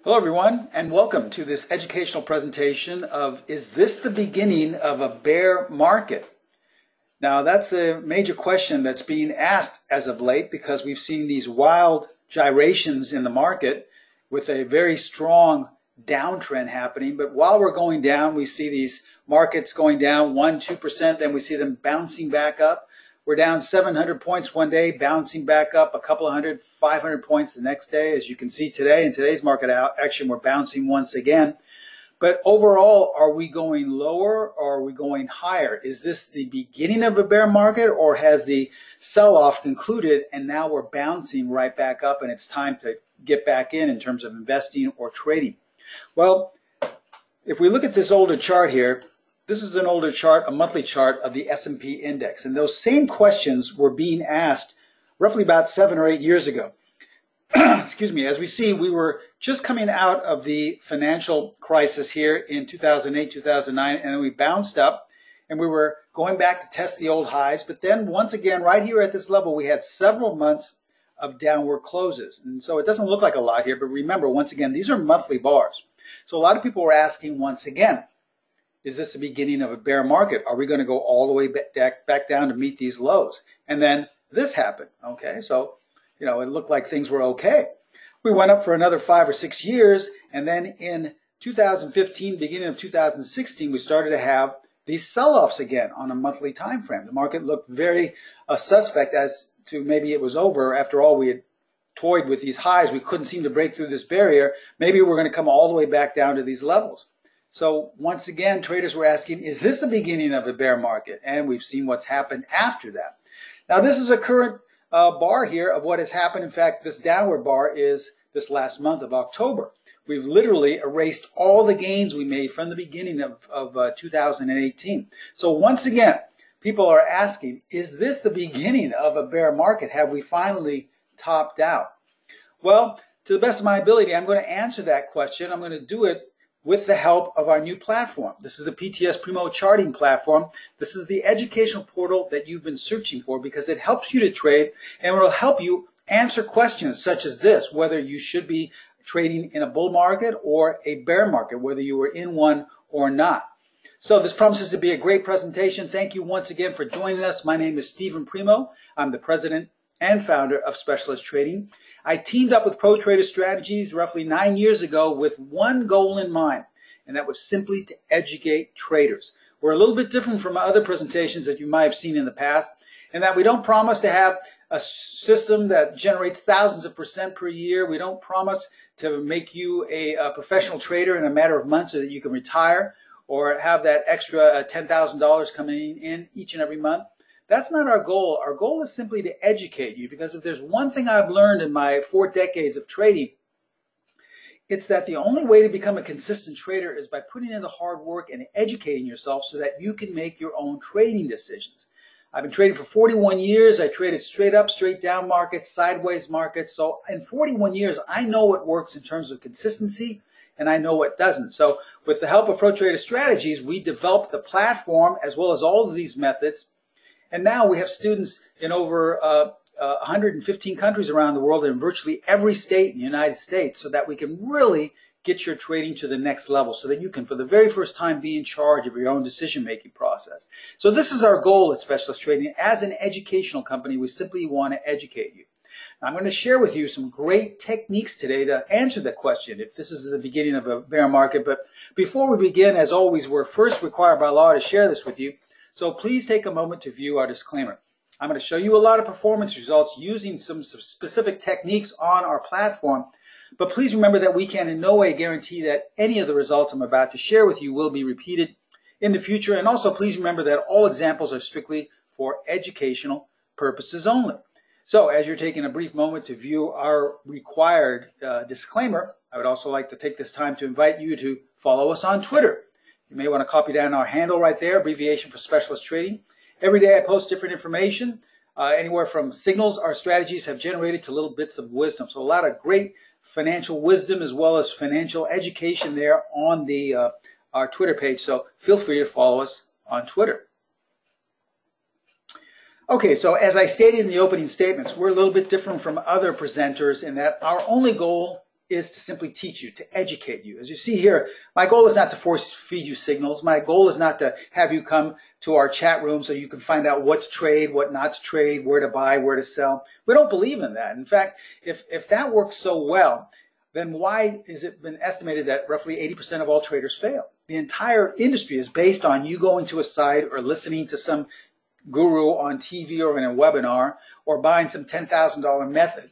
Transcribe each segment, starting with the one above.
Hello everyone, and welcome to this educational presentation of Is this the beginning of a bear market? Now that's a major question that's being asked as of late because we've seen these wild gyrations in the market with a very strong downtrend happening. But while we're going down, we see these markets going down 1-2%, then we see them bouncing back up. We're down 700 points one day, bouncing back up a couple of 500 points the next day. As you can see today, in today's market action, we're bouncing once again. But overall, are we going lower or are we going higher? Is this the beginning of a bear market, or has the sell-off concluded and now we're bouncing right back up and it's time to get back in terms of investing or trading? Well, if we look at this older chart here, this is an older chart, a monthly chart of the S&P index. And those same questions were being asked roughly about 7 or 8 years ago. Excuse me. As we see, we were just coming out of the financial crisis here in 2008, 2009, and then we bounced up and we were going back to test the old highs. But then once again, right here at this level, we had several months of downward closes. And so it doesn't look like a lot here, but remember, once again, these are monthly bars. So a lot of people were asking once again, is this the beginning of a bear market? Are we going to go all the way back down to meet these lows? And then this happened. Okay, so, it looked like things were okay. We went up for another 5 or 6 years, and then in 2015, beginning of 2016, we started to have these sell-offs again on a monthly time frame. The market looked very suspect as to maybe it was over. After all, we had toyed with these highs. We couldn't seem to break through this barrier. Maybe we're going to come all the way back down to these levels. So once again, traders were asking, is this the beginning of a bear market? And we've seen what's happened after that. Now, this is a current bar here of what has happened. In fact, this downward bar is this last month of October. We've literally erased all the gains we made from the beginning of 2018. So once again, people are asking, is this the beginning of a bear market? Have we finally topped out? Well, to the best of my ability, I'm going to answer that question. I'm going to do it with the help of our new platform. This is the PTS Primo charting platform. This is the educational portal that you've been searching for because it helps you to trade and it will help you answer questions such as this, whether you should be trading in a bull market or a bear market, whether you were in one or not. So this promises to be a great presentation. Thank you once again for joining us. My name is Steven Primo. I'm the president and founder of Specialist Trading. I teamed up with Pro Trader Strategies roughly 9 years ago with one goal in mind, and that was simply to educate traders. We're a little bit different from other presentations that you might have seen in the past, in that we don't promise to have a system that generates thousands of % per year. We don't promise to make you a professional trader in a matter of months so that you can retire or have that extra $10,000 coming in each and every month. That's not our goal. Our goal is simply to educate you, because if there's one thing I've learned in my 4 decades of trading, it's that the only way to become a consistent trader is by putting in the hard work and educating yourself so that you can make your own trading decisions. I've been trading for 41 years. I traded straight up, straight down markets, sideways markets. So in 41 years, I know what works in terms of consistency and I know what doesn't. So with the help of Pro Trader Strategies, we developed the platform as well as all of these methods. And now we have students in over 115 countries around the world and in virtually every state in the United States, so that we can really get your trading to the next level so that you can, for the very first time, be in charge of your own decision-making process. So this is our goal at Specialist Trading. As an educational company, we simply want to educate you. Now, I'm going to share with you some great techniques today to answer the question if this is the beginning of a bear market. But before we begin, as always, we're first required by law to share this with you. So please take a moment to view our disclaimer. I'm going to show you a lot of performance results using some specific techniques on our platform. But please remember that we can in no way guarantee that any of the results I'm about to share with you will be repeated in the future. And also please remember that all examples are strictly for educational purposes only. So as you're taking a brief moment to view our required disclaimer, I would also like to take this time to invite you to follow us on Twitter. You may want to copy down our handle right there, abbreviation for Specialist Trading. Every day I post different information, anywhere from signals our strategies have generated to little bits of wisdom. So a lot of great financial wisdom as well as financial education there on our Twitter page. So feel free to follow us on Twitter. Okay, so as I stated in the opening statements, we're a little bit different from other presenters in that our only goal is to simply teach you, to educate you. As you see here, my goal is not to force feed you signals. My goal is not to have you come to our chat room so you can find out what to trade, what not to trade, where to buy, where to sell. We don't believe in that. In fact, if that works so well, then why is it been estimated that roughly 80% of all traders fail? The entire industry is based on you going to a site or listening to some guru on TV or in a webinar or buying some $10,000 method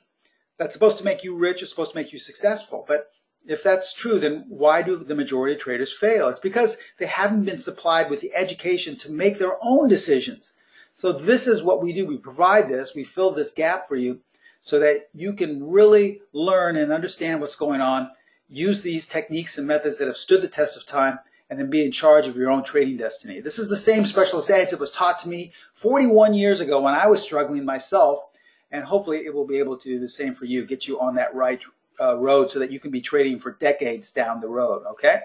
that's supposed to make you rich, it's supposed to make you successful. But if that's true, then why do the majority of traders fail? It's because they haven't been supplied with the education to make their own decisions. So this is what we do. We provide this, we fill this gap for you so that you can really learn and understand what's going on, use these techniques and methods that have stood the test of time, and then be in charge of your own trading destiny. This is the same specialist edge that was taught to me 41 years ago when I was struggling myself, and hopefully it will be able to do the same for you, get you on that right road so that you can be trading for decades down the road, okay?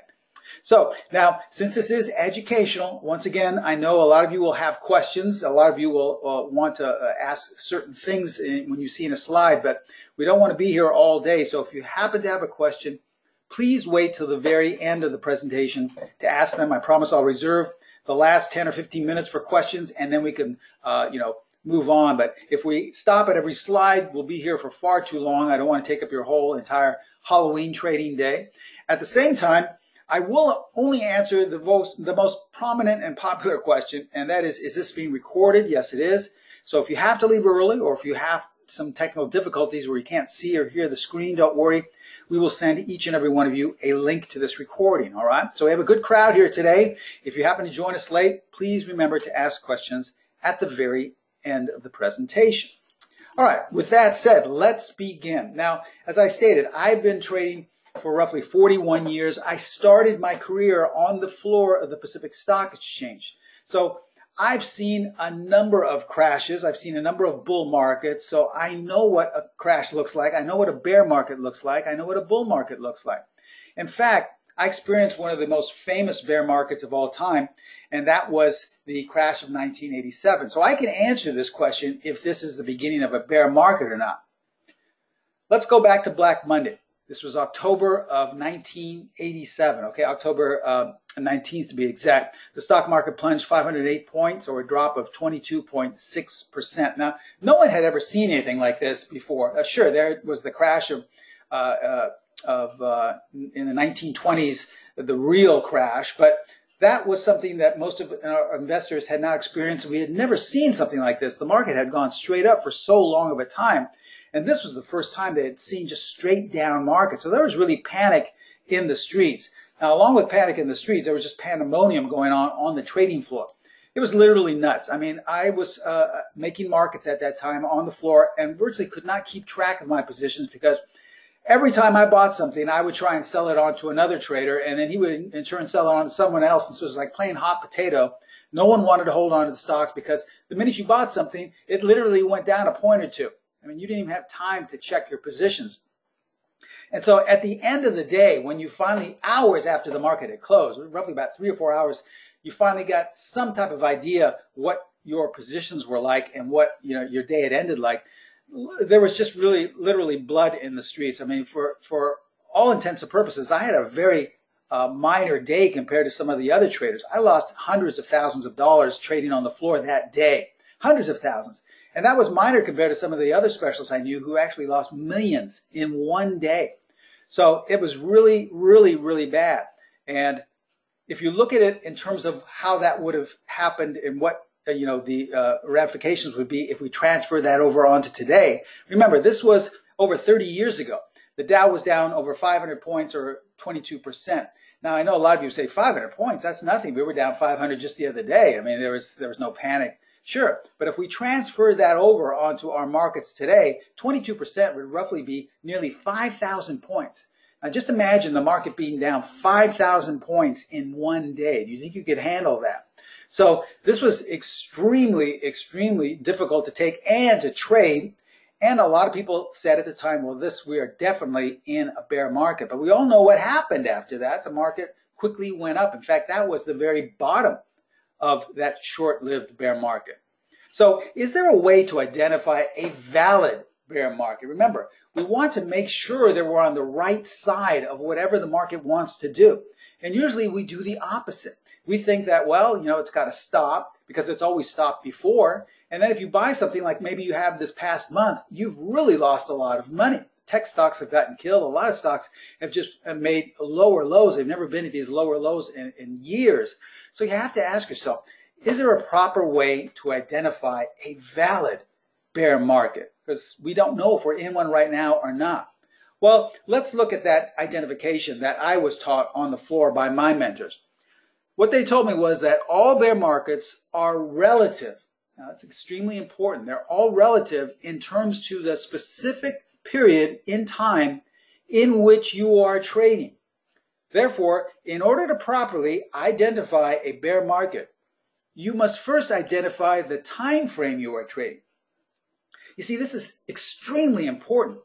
So now, since this is educational, once again, I know a lot of you will have questions. A lot of you will want to ask certain things when you see in a slide, but we don't want to be here all day. So if you happen to have a question, please wait till the very end of the presentation to ask them. I promise I'll reserve the last 10 or 15 minutes for questions, and then we can, move on. But if we stop at every slide, we'll be here for far too long. I don't want to take up your whole entire Halloween trading day. At the same time, I will only answer the most prominent and popular question, and that is this being recorded? Yes, it is. So if you have to leave early, or if you have some technical difficulties where you can't see or hear the screen, don't worry. We will send each and every one of you a link to this recording, all right? So we have a good crowd here today. If you happen to join us late, please remember to ask questions at the very end of the presentation. All right, with that said, let's begin. Now, as I stated, I've been trading for roughly 41 years. I started my career on the floor of the Pacific Stock Exchange. So I've seen a number of crashes. I've seen a number of bull markets. So I know what a crash looks like. I know what a bear market looks like. I know what a bull market looks like. In fact, I experienced one of the most famous bear markets of all time, and that was the crash of 1987. So I can answer this question if this is the beginning of a bear market or not. Let's go back to Black Monday. This was October of 1987, okay, October 19th to be exact. The stock market plunged 508 points, or a drop of 22.6%. Now, no one had ever seen anything like this before. Sure, there was the crash in the 1920s, the real crash, but that was something that most of our investors had not experienced. We had never seen something like this. The market had gone straight up for so long of a time. And this was the first time they had seen just straight down market. So there was really panic in the streets. Now, along with panic in the streets, there was just pandemonium going on the trading floor. It was literally nuts. I mean, I was making markets at that time on the floor and virtually could not keep track of my positions because every time I bought something, I would try and sell it on to another trader, and then he would in turn sell it on to someone else. And so it was like playing hot potato. No one wanted to hold on to the stocks because the minute you bought something, it literally went down a point or two. I mean, you didn't even have time to check your positions. And so at the end of the day, when you finally, hours after the market had closed, roughly about 3 or 4 hours, you finally got some type of idea what your positions were like and what your day had ended like. There was just really literally blood in the streets. I mean, for all intents and purposes, I had a very minor day compared to some of the other traders. I lost hundreds of thousands of dollars trading on the floor that day, hundreds of thousands. And that was minor compared to some of the other specialists I knew who actually lost millions in one day. So it was really, really, really bad. And if you look at it in terms of how that would have happened and what the ramifications would be if we transfer that over onto today. Remember, this was over 30 years ago. The Dow was down over 500 points, or 22%. Now, I know a lot of you say 500 points, that's nothing. We were down 500 just the other day. I mean, there was no panic. Sure, but if we transfer that over onto our markets today, 22% would roughly be nearly 5,000 points. Now, just imagine the market being down 5,000 points in one day. Do you think you could handle that? So this was extremely, extremely difficult to take and to trade. And a lot of people said at the time, well, we are definitely in a bear market. But we all know what happened after that. The market quickly went up. In fact, that was the very bottom of that short-lived bear market. So is there a way to identify a valid bear market. Remember, we want to make sure that we're on the right side of whatever the market wants to do. And usually we do the opposite. We think that, well, it's got to stop because it's always stopped before. And then if you buy something like maybe you have this past month, you've really lost a lot of money. Tech stocks have gotten killed. A lot of stocks have just made lower lows. They've never been at these lower lows in years. So you have to ask yourself, is there a proper way to identify a valid bear market? Because we don't know if we're in one right now or not. Well, let's look at that identification that I was taught on the floor by my mentors. What they told me was that all bear markets are relative. Now, that's extremely important. They're all relative in terms to the specific period in time in which you are trading. Therefore, in order to properly identify a bear market, you must first identify the time frame you are trading. You see, this is extremely important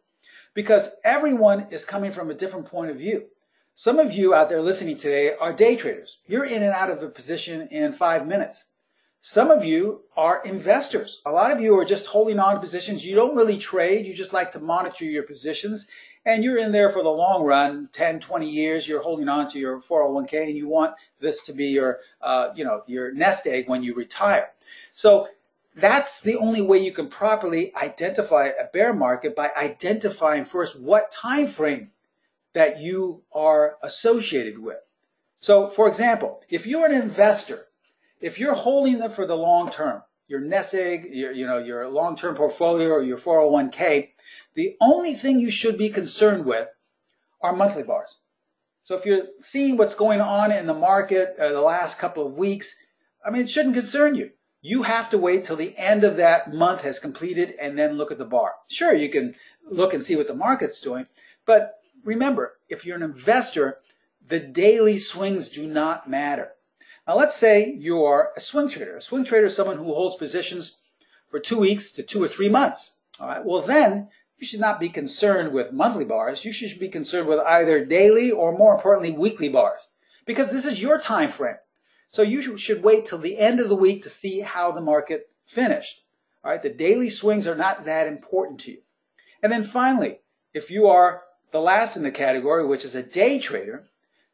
because everyone is coming from a different point of view. Some of you out there listening today are day traders. You're in and out of a position in 5 minutes. Some of you are investors. A lot of you are just holding on to positions. You don't really trade. You just like to monitor your positions. And you're in there for the long run, 10, 20 years. You're holding on to your 401k and you want this to be your nest egg when you retire. So that's the only way you can properly identify a bear market, by identifying first what time frame that you are associated with. So, for example, if you're an investor, if you're holding them for the long term, your nest egg, your long-term portfolio or your 401k, the only thing you should be concerned with are monthly bars. So if you're seeing what's going on in the market the last couple of weeks, it shouldn't concern you. You have to wait till the end of that month has completed and then look at the bar. Sure, you can look and see what the market's doing, but remember, if you're an investor, the daily swings do not matter. Now, let's say you are a swing trader. A swing trader is someone who holds positions for 2 weeks to 2 or 3 months. All right. Well, then you should not be concerned with monthly bars. You should be concerned with either daily or, more importantly, weekly bars, because this is your time frame. So you should wait till the end of the week to see how the market finished. All right. The daily swings are not that important to you. And then finally, if you are the last in the category, which is a day trader,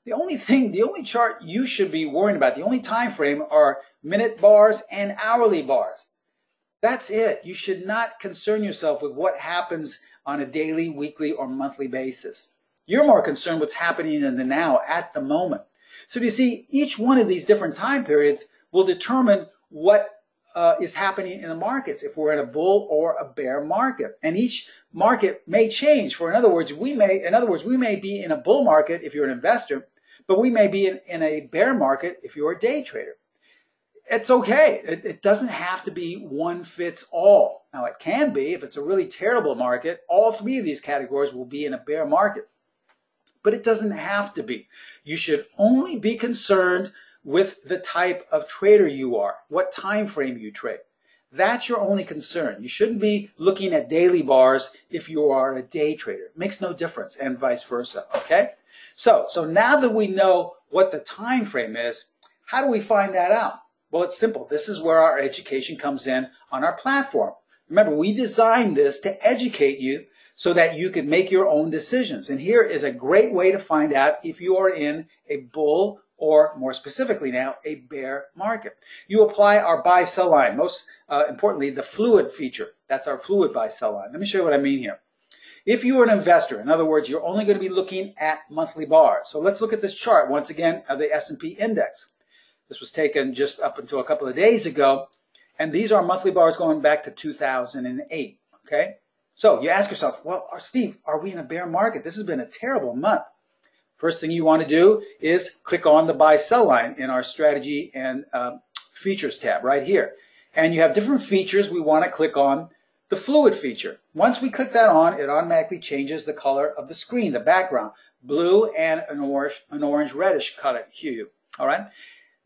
the only chart you should be worrying about, the only time frame, are minute bars and hourly bars. That's it. You should not concern yourself with what happens on a daily, weekly, or monthly basis. You're more concerned what's happening in the now, at the moment. So you see, each one of these different time periods will determine what is happening in the markets, if we're in a bull or a bear market. And each market may change. In other words, we may be in a bull market if you're an investor, but we may be in a bear market if you're a day trader. It's okay. It doesn't have to be one fits all. Now, it can be. If it's a really terrible market, all three of these categories will be in a bear market. But it doesn't have to be. You should only be concerned with the type of trader you are, what time frame you trade. That's your only concern. You shouldn't be looking at daily bars if you are a day trader. It makes no difference, and vice versa, okay? So now that we know what the time frame is, how do we find that out? Well, it's simple. This is where our education comes in on our platform. Remember, we designed this to educate you so that you can make your own decisions. And here is a great way to find out if you are in a bull or, more specifically now, a bear market. You apply our buy-sell line. Most importantly, the fluid feature. That's our fluid buy-sell line. Let me show you what I mean here. If you are an investor, in other words, you're only going to be looking at monthly bars. So let's look at this chart once again of the S&P index. This was taken just up until a couple of days ago, and these are monthly bars going back to 2008, okay? So you ask yourself, well, Steve, are we in a bear market? This has been a terrible month. First thing you want to do is click on the buy-sell line in our strategy and features tab right here. And you have different features. We want to click on the fluid feature. Once we click that on, it automatically changes the color of the screen, the background, blue and an orange reddish color hue, all right?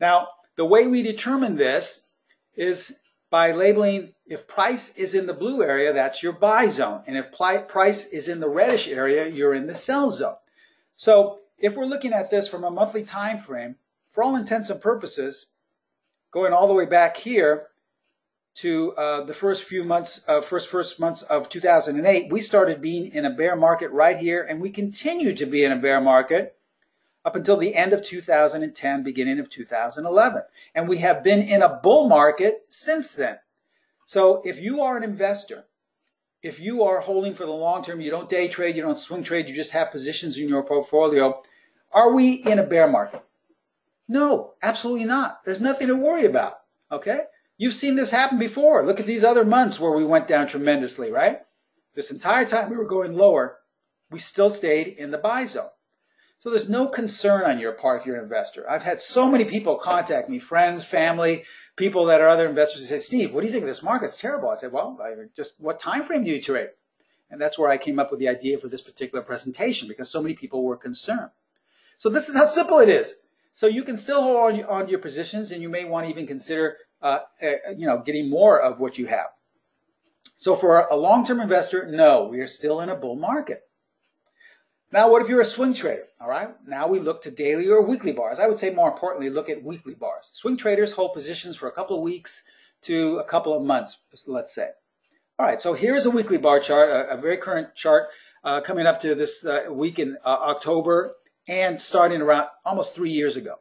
Now, the way we determine this is by labeling, if price is in the blue area, that's your buy zone. And if price is in the reddish area, you're in the sell zone. So if we're looking at this from a monthly time frame, for all intents and purposes, going all the way back here, to the first months of 2008, we started being in a bear market right here, and we continued to be in a bear market up until the end of 2010, beginning of 2011. And we have been in a bull market since then. So if you are an investor, if you are holding for the long term, you don't day trade, you don't swing trade, you just have positions in your portfolio, are we in a bear market? No, absolutely not. There's nothing to worry about, okay? You've seen this happen before. Look at these other months where we went down tremendously, right? This entire time we were going lower, we still stayed in the buy zone. So there's no concern on your part if you're an investor. I've had so many people contact me, friends, family, people that are other investors, who say, Steve, what do you think of this market? It's terrible. I said, well, just what time frame do you trade? And that's where I came up with the idea for this particular presentation, because so many people were concerned. So this is how simple it is. So you can still hold on to your positions, and you may want to even consider getting more of what you have. So for a long-term investor, no, we are still in a bull market. Now, what if you're a swing trader? All right, now we look to daily or weekly bars. I would say more importantly, look at weekly bars. Swing traders hold positions for a couple of weeks to a couple of months, let's say. All right, so here's a weekly bar chart, a very current chart coming up to this week in October and starting around almost 3 years ago.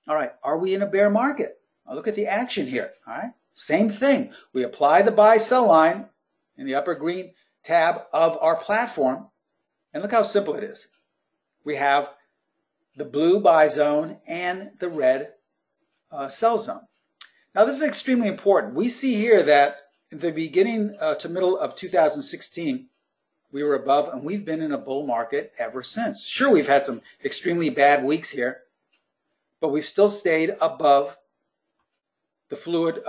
All right, are we in a bear market? Now look at the action here. All right, same thing. We apply the buy-sell line in the upper green tab of our platform. And look how simple it is. We have the blue buy zone and the red sell zone. Now this is extremely important. We see here that in the beginning to middle of 2016, we were above, and we've been in a bull market ever since. Sure, we've had some extremely bad weeks here, but we've still stayed above the fluid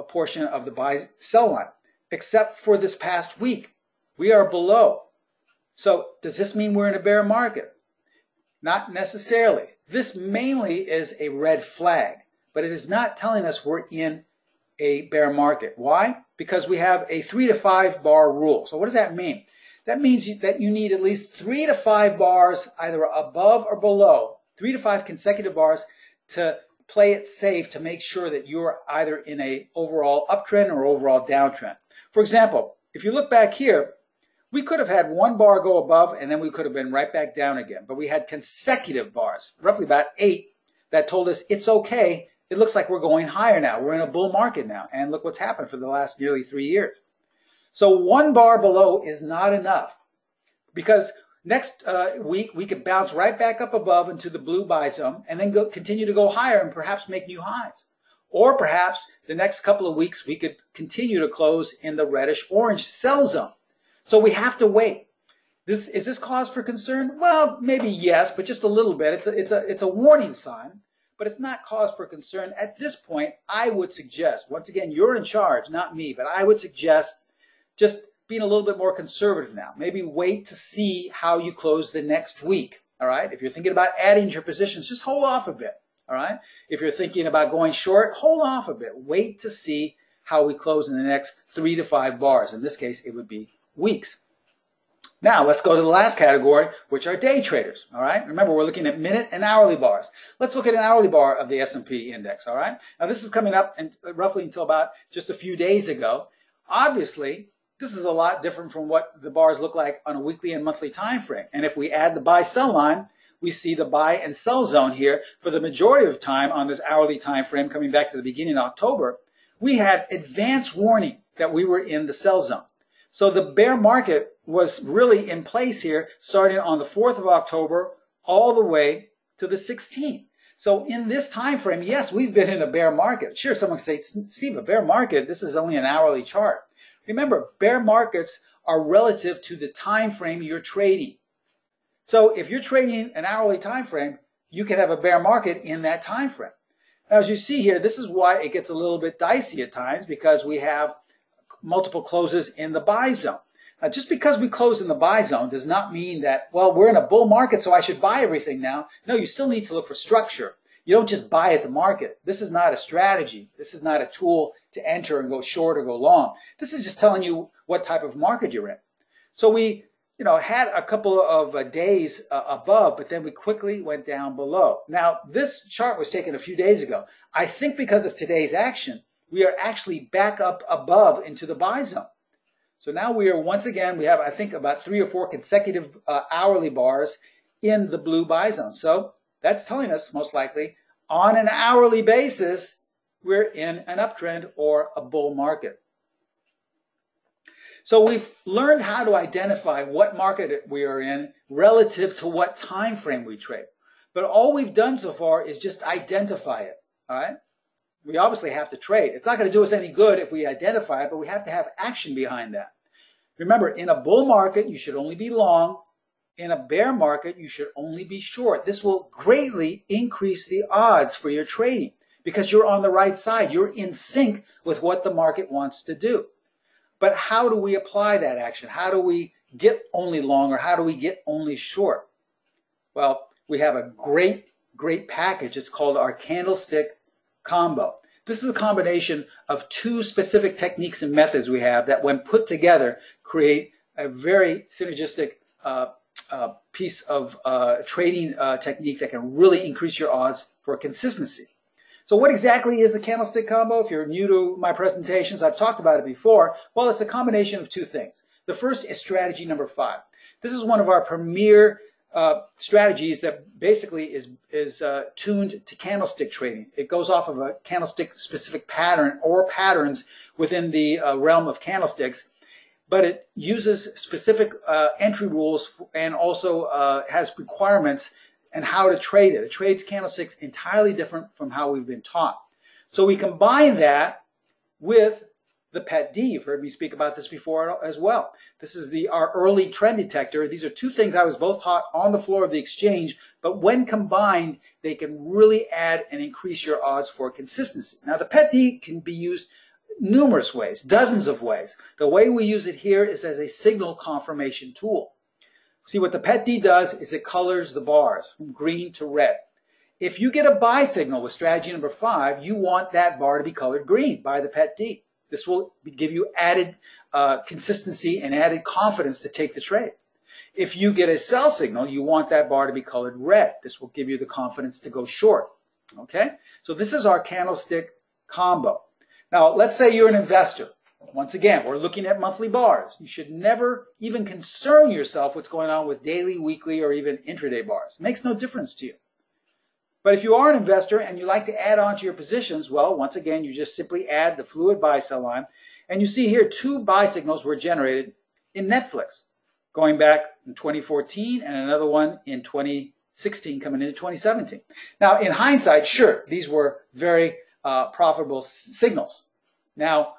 portion of the buy-sell line, except for this past week. We are below. So does this mean we're in a bear market? Not necessarily. This mainly is a red flag, but it is not telling us we're in a bear market. Why? Because we have a 3 to 5 bar rule. So what does that mean? That means that you need at least 3 to 5 bars either above or below, 3 to 5 consecutive bars to play it safe, to make sure that you're either in a overall uptrend or overall downtrend. For example, if you look back here, we could have had 1 bar go above, and then we could have been right back down again. But we had consecutive bars, roughly about 8, that told us it's okay. It looks like we're going higher now. We're in a bull market now. And look what's happened for the last nearly 3 years. So 1 bar below is not enough, because next week we could bounce right back up above into the blue buy zone and then continue to go higher and perhaps make new highs. Or perhaps the next couple of weeks we could continue to close in the reddish orange sell zone. So we have to wait. Is this cause for concern? Well, maybe yes, but just a little bit. It's a warning sign, but it's not cause for concern. At this point, I would suggest, once again, you're in charge, not me, but I would suggest just being a little bit more conservative now. Maybe wait to see how you close the next week, all right? If you're thinking about adding to your positions, just hold off a bit, all right? If you're thinking about going short, hold off a bit. Wait to see how we close in the next 3 to 5 bars. In this case, it would be weeks. Now, let's go to the last category, which are day traders, all right? Remember, we're looking at minute and hourly bars. Let's look at an hourly bar of the S&P index, all right? Now, this is coming up roughly until about just a few days ago. Obviously, this is a lot different from what the bars look like on a weekly and monthly time frame. And if we add the buy-sell line, we see the buy and sell zone here for the majority of time on this hourly time frame coming back to the beginning of October. We had advance warning that we were in the sell zone. So the bear market was really in place here starting on the 4th of October all the way to the 16th. So in this time frame, yes, we've been in a bear market. Sure, someone can say, Steve, a bear market, this is only an hourly chart. Remember, bear markets are relative to the time frame you're trading. So if you're trading an hourly time frame, you can have a bear market in that time frame. Now, as you see here, this is why it gets a little bit dicey at times, because we have multiple closes in the buy zone. Now, just because we close in the buy zone does not mean that, well, we're in a bull market, so I should buy everything now. No, you still need to look for structure. You don't just buy at the market. This is not a strategy. This is not a tool to enter and go short or go long. This is just telling you what type of market you're in. So we, had a couple of days above, but then we quickly went down below. Now, this chart was taken a few days ago. I think because of today's action, we are actually back up above into the buy zone. So now we are, once again, we have, I think, about 3 or 4 consecutive hourly bars in the blue buy zone. So that's telling us, most likely, on an hourly basis, we're in an uptrend or a bull market. So we've learned how to identify what market we are in relative to what time frame we trade. But all we've done so far is just identify it, all right? We obviously have to trade. It's not going to do us any good if we identify it, but we have to have action behind that. Remember, in a bull market, you should only be long. In a bear market, you should only be short. This will greatly increase the odds for your trading because you're on the right side. You're in sync with what the market wants to do. But how do we apply that action? How do we get only long, or how do we get only short? Well, we have a great package. It's called our candlestick combo. This is a combination of 2 specific techniques and methods we have that, when put together, create a very synergistic piece of trading technique that can really increase your odds for consistency. So what exactly is the candlestick combo? If you're new to my presentations, I've talked about it before. Well, it's a combination of 2 things. The first is strategy number 5. This is one of our premier strategies that basically is tuned to candlestick trading. It goes off of a candlestick specific pattern or patterns within the realm of candlesticks, but it uses specific entry rules and also has requirements and how to trade it. It trades candlesticks entirely different from how we've been taught. So we combine that with the PET-D. You've heard me speak about this before as well. This is our early trend detector. These are 2 things I was both taught on the floor of the exchange, but when combined, they can really add and increase your odds for consistency. Now, the PET-D can be used numerous ways, dozens of ways. The way we use it here is as a signal confirmation tool. See, what the PET-D does is it colors the bars from green to red. If you get a buy signal with strategy number 5, you want that bar to be colored green by the PET-D. This will give you added consistency and added confidence to take the trade. If you get a sell signal, you want that bar to be colored red. This will give you the confidence to go short. Okay? So this is our candlestick combo. Now, let's say you're an investor. Once again, we're looking at monthly bars. You should never even concern yourself what's going on with daily, weekly, or even intraday bars. It makes no difference to you. But if you are an investor and you like to add on to your positions, well, once again, you just simply add the fluid buy-sell line. And you see here 2 buy signals were generated in Netflix, going back in 2014 and another one in 2016 coming into 2017. Now, in hindsight, sure, these were very profitable signals. Now,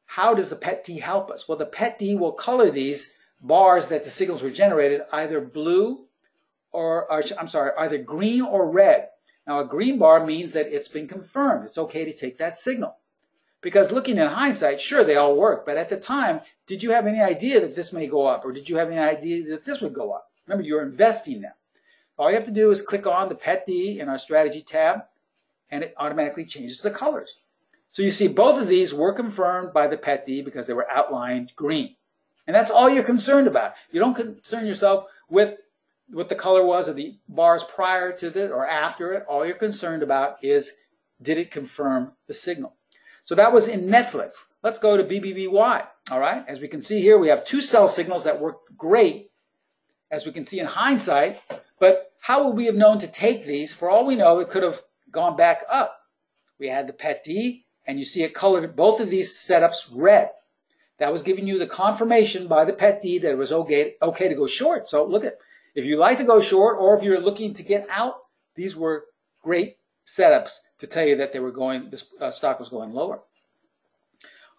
how does the PET-D help us? Well, the PET-D will color these bars that the signals were generated either blue or either green or red. Now, a green bar means that it's been confirmed. It's okay to take that signal. Because looking in hindsight, sure, they all work. But at the time, did you have any idea that this may go up? Or did you have any idea that this would go up? Remember, you're investing now. All you have to do is click on the PET-D in our strategy tab, and it automatically changes the colors. So you see both of these were confirmed by the PET-D because they were outlined green. And that's all you're concerned about. You don't concern yourself with what the color was of the bars prior to it or after it. All you're concerned about is, did it confirm the signal? So that was in Netflix. Let's go to BBBY. All right. As we can see here, we have 2 sell signals that worked great, as we can see in hindsight. But how would we have known to take these? For all we know, it could have gone back up. We had the PET-D, and you see it colored both of these setups red. That was giving you the confirmation by the PET-D that it was okay to go short. So look at, if you like to go short or if you're looking to get out, these were great setups to tell you that they were going, this stock was going lower.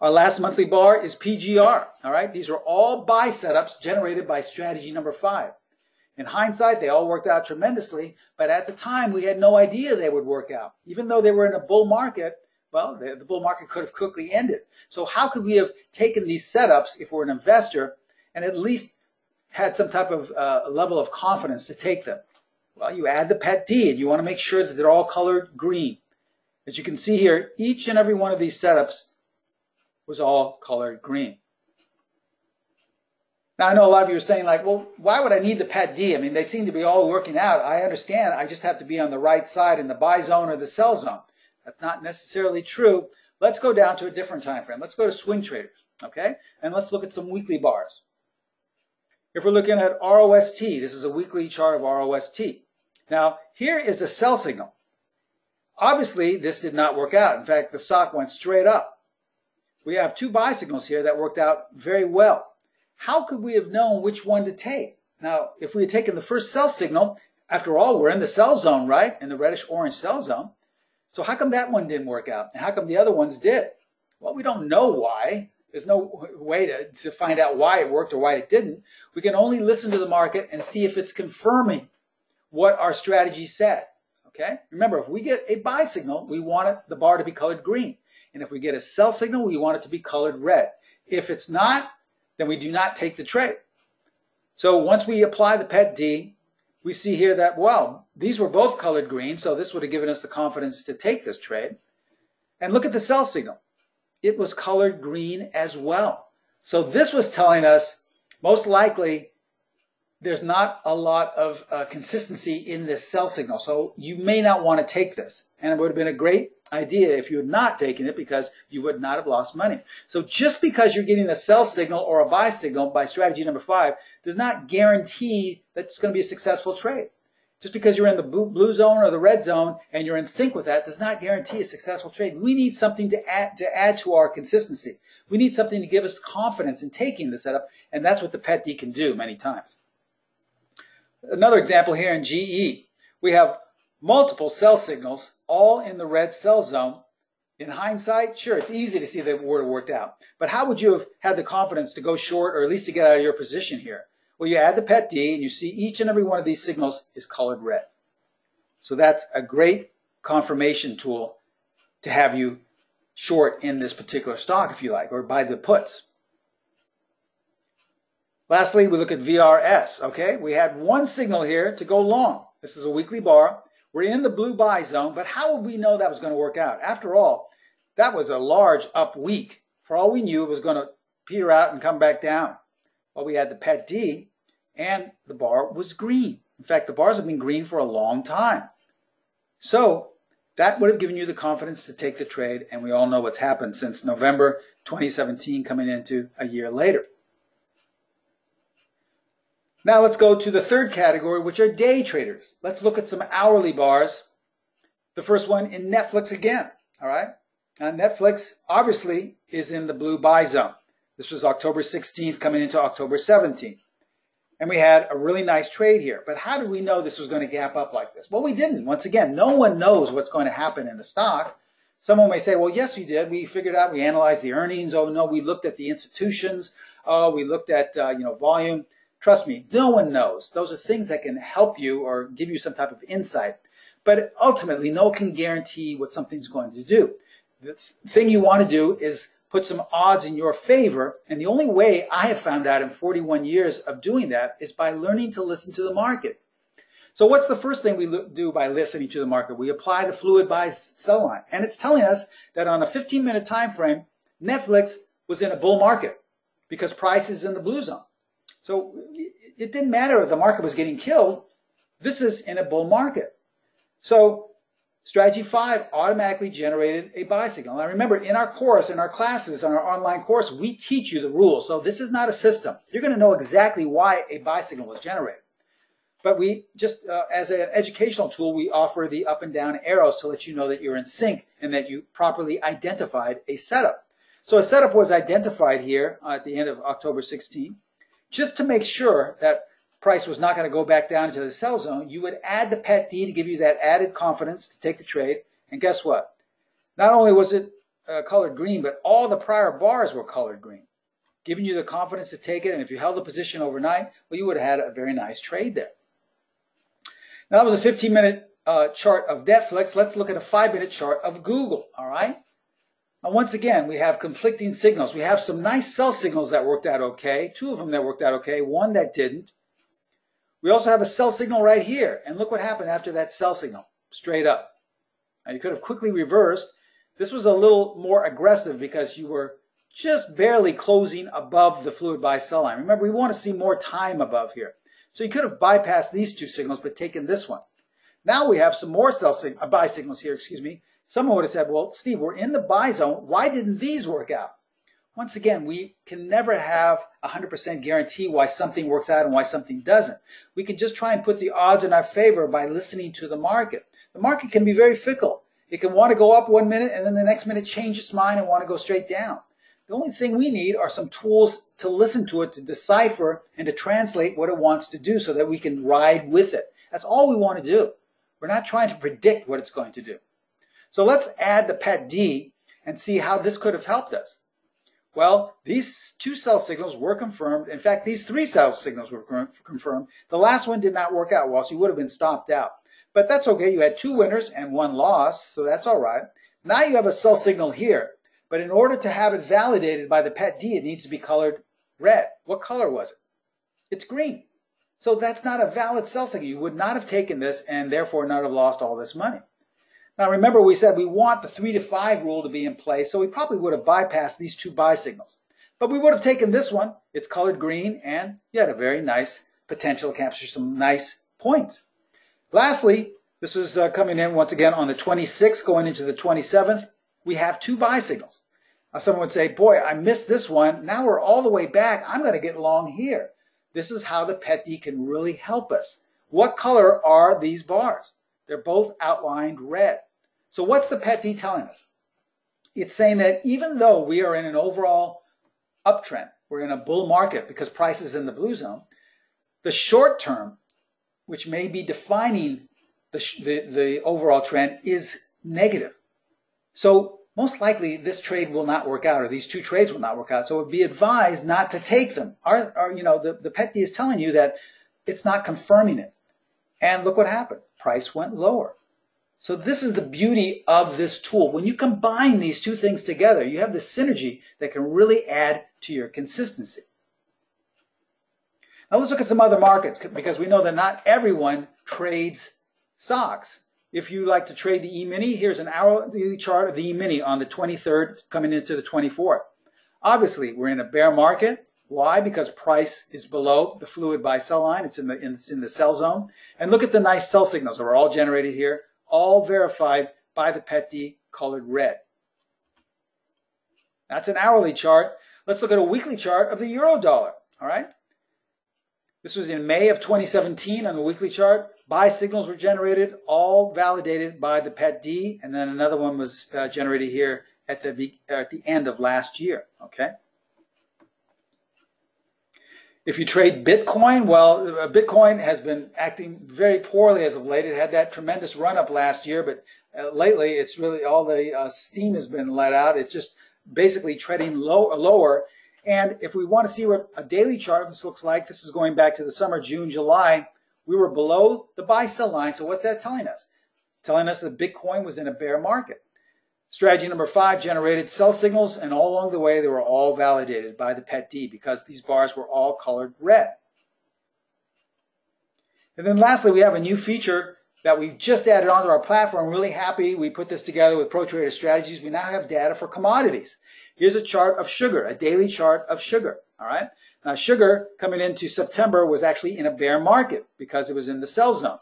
Our last monthly bar is PGR. All right, these are all buy setups generated by strategy number 5. In hindsight, they all worked out tremendously, but at the time we had no idea they would work out. Even though they were in a bull market, well, the bull market could have quickly ended. So how could we have taken these setups if we're an investor and at least had some type of level of confidence to take them? Well, you add the PET-D and you want to make sure that they're all colored green. As you can see here, each and every one of these setups was all colored green. Now, I know a lot of you are saying, like, well, why would I need the PET-D? I mean, they seem to be all working out. I understand. I just have to be on the right side in the buy zone or the sell zone. That's not necessarily true. Let's go down to a different time frame. Let's go to swing traders, okay? And let's look at some weekly bars. If we're looking at ROST, this is a weekly chart of ROST. Now, here is the sell signal. Obviously, this did not work out. In fact, the stock went straight up. We have two buy signals here that worked out very well. How could we have known which one to take? Now, if we had taken the first sell signal, after all, we're in the sell zone, right? In the reddish-orange sell zone. So how come that one didn't work out? And how come the other ones did? Well, we don't know why. There's no way to find out why it worked or why it didn't. We can only listen to the market and see if it's confirming what our strategy said. Okay? Remember, if we get a buy signal, we want the bar to be colored green. And if we get a sell signal, we want it to be colored red. If it's not, then we do not take the trade. So once we apply the PET D, we see here that, well, these were both colored green, so this would have given us the confidence to take this trade. And look at the sell signal. It was colored green as well. So this was telling us, most likely, there's not a lot of consistency in this sell signal. So you may not want to take this. And it would have been a great idea if you had not taken it, because you would not have lost money. So just because you're getting a sell signal or a buy signal by strategy number 5 does not guarantee that it's going to be a successful trade. Just because you're in the blue zone or the red zone and you're in sync with that does not guarantee a successful trade. We need something to add to our consistency. We need something to give us confidence in taking the setup, and that's what the PET D can do many times. Another example here in GE. We have multiple sell signals, all in the red sell zone. In hindsight, sure, it's easy to see that it would have worked out. But how would you have had the confidence to go short, or at least to get out of your position here? Well, you add the PET D, and you see each and every one of these signals is colored red. So that's a great confirmation tool to have you short in this particular stock, if you like, or buy the puts. Lastly, we look at VRS, okay? We had one signal here to go long. This is a weekly bar. We're in the blue buy zone, but how would we know that was going to work out? After all, that was a large up week. For all we knew, it was going to peter out and come back down. Well, we had the PET D, and the bar was green. In fact, the bars have been green for a long time. So that would have given you the confidence to take the trade, and we all know what's happened since November 2017 coming into a year later. Now let's go to the third category, which are day traders. Let's look at some hourly bars. The first one in Netflix again, all right? Now Netflix obviously is in the blue buy zone. This was October 16th coming into October 17th. And we had a really nice trade here. But how did we know this was going to gap up like this? Well, we didn't. Once again, no one knows what's going to happen in the stock. Someone may say, well, yes, we did. We figured out, we analyzed the earnings. Oh, no, we looked at the institutions. Oh, we looked at, volume. Trust me, no one knows. Those are things that can help you or give you some type of insight. But ultimately, no one can guarantee what something's going to do. The thing you want to do is put some odds in your favor. And the only way I have found out in 41 years of doing that is by learning to listen to the market. So what's the first thing we do by listening to the market? We apply the fluid buy sell line. And it's telling us that on a 15-minute time frame, Netflix was in a bull market because price is in the blue zone. So it didn't matter if the market was getting killed. This is in a bull market. So strategy 5 automatically generated a buy signal. Now remember, in our course, in our classes, on our online course, we teach you the rules. So this is not a system. You're going to know exactly why a buy signal was generated. But we just, as an educational tool, we offer the up and down arrows to let you know that you're in sync and that you properly identified a setup. So a setup was identified here at the end of October 16. Just to make sure that price was not going to go back down into the sell zone, you would add the PET D to give you that added confidence to take the trade. And guess what? Not only was it colored green, but all the prior bars were colored green, giving you the confidence to take it. And if you held the position overnight, well, you would have had a very nice trade there. Now, that was a 15-minute chart of Netflix. Let's look at a 5-minute chart of Google, all right? Now, once again, we have conflicting signals. We have some nice sell signals that worked out okay, 2 of them that worked out okay, 1 that didn't. We also have a sell signal right here. And look what happened after that sell signal, straight up. Now, you could have quickly reversed. This was a little more aggressive because you were just barely closing above the fluid buy sell line. Remember, we want to see more time above here. So you could have bypassed these 2 signals, but taken this one. Now we have some more buy signals here, Someone would have said, well, Steve, we're in the buy zone. Why didn't these work out? Once again, we can never have 100% guarantee why something works out and why something doesn't. We can just try and put the odds in our favor by listening to the market. The market can be very fickle. It can want to go up 1 minute and then the next minute change its mind and want to go straight down. The only thing we need are some tools to listen to it, to decipher and to translate what it wants to do so that we can ride with it. That's all we want to do. We're not trying to predict what it's going to do. So let's add the pet D and see how this could have helped us. Well, these two sell signals were confirmed. In fact, these three sell signals were confirmed. The last one did not work out well, so you would have been stopped out. But that's okay. You had two winners and one loss, so that's all right. Now you have a sell signal here. But in order to have it validated by the pet D, it needs to be colored red. What color was it? It's green. So that's not a valid sell signal. You would not have taken this and therefore not have lost all this money. Now remember, we said we want the 3 to 5 rule to be in place, so we probably would have bypassed these two buy signals. But we would have taken this one. It's colored green, and you had a very nice potential to capture some nice points. Lastly, this was coming in once again on the 26th, going into the 27th. We have two buy signals. Now someone would say, boy, I missed this one. Now we're all the way back. I'm going to get long here. This is how the pet D can really help us. What color are these bars? They're both outlined red. So what's the pet D telling us? It's saying that even though we are in an overall uptrend, we're in a bull market because price is in the blue zone, the short term, which may be defining the overall trend, is negative. So most likely this trade will not work out, or these two trades will not work out. So it would be advised not to take them. The pet D is telling you that it's not confirming it. And look what happened. Price went lower. So this is the beauty of this tool. When you combine these two things together, you have the synergy that can really add to your consistency. Now let's look at some other markets, because we know that not everyone trades stocks. If you like to trade the E-mini, here's an hourly chart of the E-mini on the 23rd coming into the 24th. Obviously, we're in a bear market. Why? Because price is below the fluid buy-sell line. It's in the sell zone. And look at the nice sell signals that were all generated here, all verified by the pet D colored red. That's an hourly chart. Let's look at a weekly chart of the euro dollar. All right. This was in May of 2017 on the weekly chart. Buy signals were generated, all validated by the pet D, and then another one was generated here at the end of last year. Okay. If you trade Bitcoin, well, Bitcoin has been acting very poorly as of late. It had that tremendous run-up last year, but lately it's really all the steam has been let out. It's just basically treading lower. And if we want to see what a daily chart of this looks like, this is going back to the summer, June, July. We were below the buy-sell line. So what's that telling us? Telling us that Bitcoin was in a bear market. Strategy number 5 generated sell signals, and all along the way, they were all validated by the pet D because these bars were all colored red. And then lastly, we have a new feature that we've just added onto our platform. I'm really happy we put this together with Pro Trader Strategies. We now have data for commodities. Here's a chart of sugar, a daily chart of sugar. All right. Now, sugar coming into September was actually in a bear market because it was in the sell zone.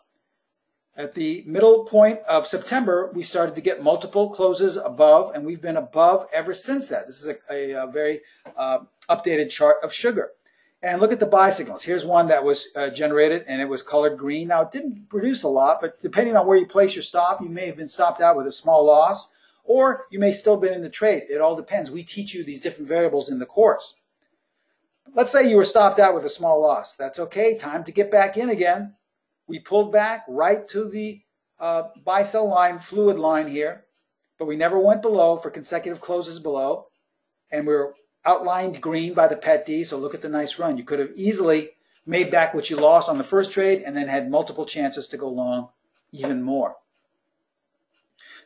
At the middle point of September, we started to get multiple closes above, and we've been above ever since that. This is a very updated chart of sugar. And look at the buy signals. Here's one that was generated, and it was colored green. Now, it didn't produce a lot, but depending on where you place your stop, you may have been stopped out with a small loss, or you may still have been in the trade. It all depends. We teach you these different variables in the course. Let's say you were stopped out with a small loss. That's okay. Time to get back in again. We pulled back right to the buy-sell line, fluid line here, but we never went below for consecutive closes below, and we're outlined green by the pet D, so look at the nice run. You could have easily made back what you lost on the first trade and then had multiple chances to go long even more.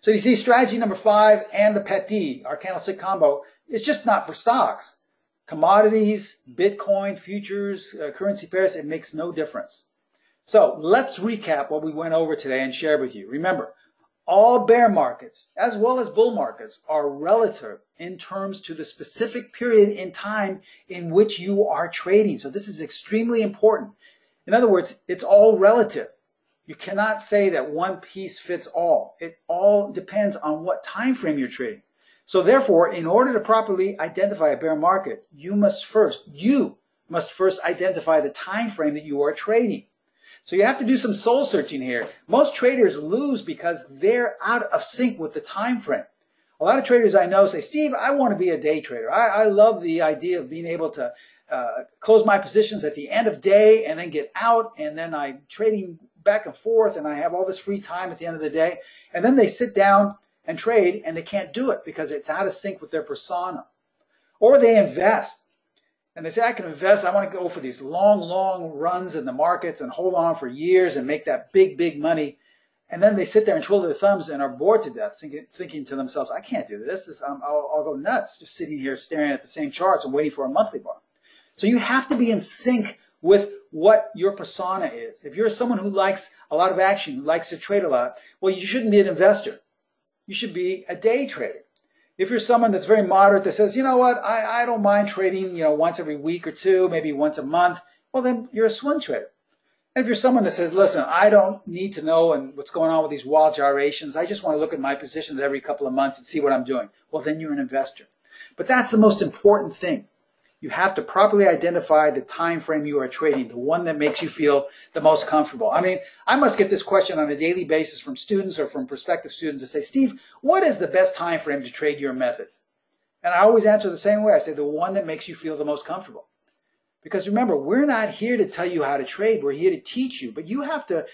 So you see strategy number 5 and the pet D, our candlestick combo, is just not for stocks. Commodities, Bitcoin, futures, currency pairs, it makes no difference. So let's recap what we went over today and share with you. Remember, all bear markets, as well as bull markets, are relative in terms to the specific period in time in which you are trading. So this is extremely important. In other words, it's all relative. You cannot say that one piece fits all. It all depends on what time frame you're trading. So therefore, in order to properly identify a bear market, you must first identify the time frame that you are trading. So you have to do some soul searching here. Most traders lose because they're out of sync with the time frame. A lot of traders I know say, Steve, I want to be a day trader. I love the idea of being able to close my positions at the end of day and then get out, and then I'm trading back and forth and I have all this free time at the end of the day. And then they sit down and trade and they can't do it because it's out of sync with their persona. Or they invest and they say, I can invest. I want to go for these long runs in the markets and hold on for years and make that big money. And then they sit there and twiddle their thumbs and are bored to death, thinking to themselves, I can't do this. I'll go nuts just sitting here staring at the same charts and waiting for a monthly bar. So you have to be in sync with what your persona is. If you're someone who likes a lot of action, who likes to trade a lot, well, you shouldn't be an investor. You should be a day trader. If you're someone that's very moderate, that says, you know what, I don't mind trading, once every week or two, maybe once a month, well, then you're a swing trader. And if you're someone that says, listen, I don't need to know what's going on with these wild gyrations, I just want to look at my positions every couple of months and see what I'm doing, well, then you're an investor. But that's the most important thing. You have to properly identify the time frame you are trading, the one that makes you feel the most comfortable. I mean, I must get this question on a daily basis from students or from prospective students that say, Steve, what is the best time frame to trade your methods? And I always answer the same way. I say the one that makes you feel the most comfortable. Because remember, we're not here to tell you how to trade. We're here to teach you. But you have to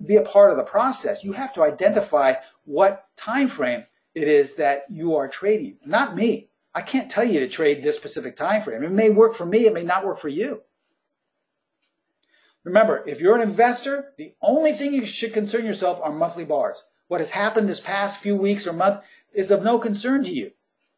be a part of the process. You have to identify what time frame it is that you are trading, not me. I can't tell you to trade this specific time frame. It may work for me. It may not work for you. Remember, if you're an investor, the only thing you should concern yourself are monthly bars. What has happened this past few weeks or month is of no concern to you.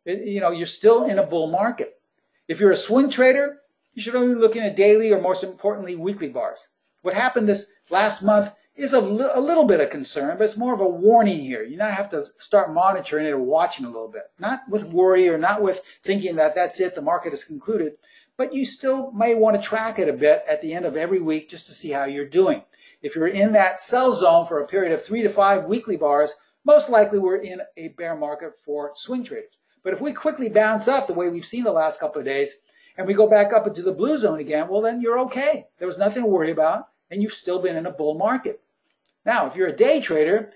You're still in a bull market. If you're a swing trader, you should only be looking at daily or, most importantly, weekly bars. What happened this last month is a little bit of concern, but it's more of a warning here. You now have to start monitoring it or watching a little bit. Not with worry or not with thinking that that's it, the market is concluded, but you still may want to track it a bit at the end of every week just to see how you're doing. If you're in that sell zone for a period of 3 to 5 weekly bars, most likely we're in a bear market for swing traders. But if we quickly bounce up the way we've seen the last couple of days, and we go back up into the blue zone again, well, then you're okay. There was nothing to worry about, and you've still been in a bull market. Now, if you're a day trader,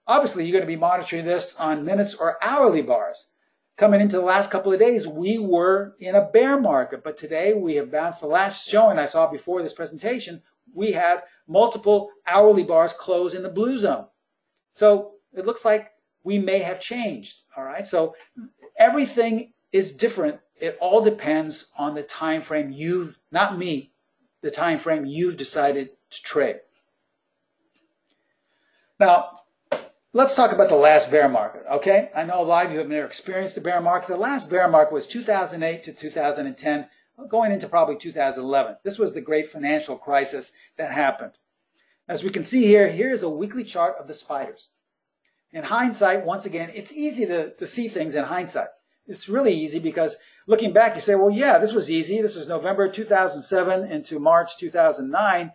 obviously you're going to be monitoring this on minutes or hourly bars. Coming into the last couple of days, we were in a bear market, but today we have bounced. The last showing I saw before this presentation, we had multiple hourly bars close in the blue zone. So it looks like we may have changed, all right? So everything is different. It all depends on the time frame not me, the time frame you've decided to trade. Now, let's talk about the last bear market, okay? I know a lot of you have never experienced a bear market. The last bear market was 2008 to 2010, going into probably 2011. This was the great financial crisis that happened. As we can see here, here's a weekly chart of the spiders. In hindsight, once again, it's easy to see things in hindsight. It's really easy because looking back, you say, well, yeah, this was easy. This was November 2007 into March 2009.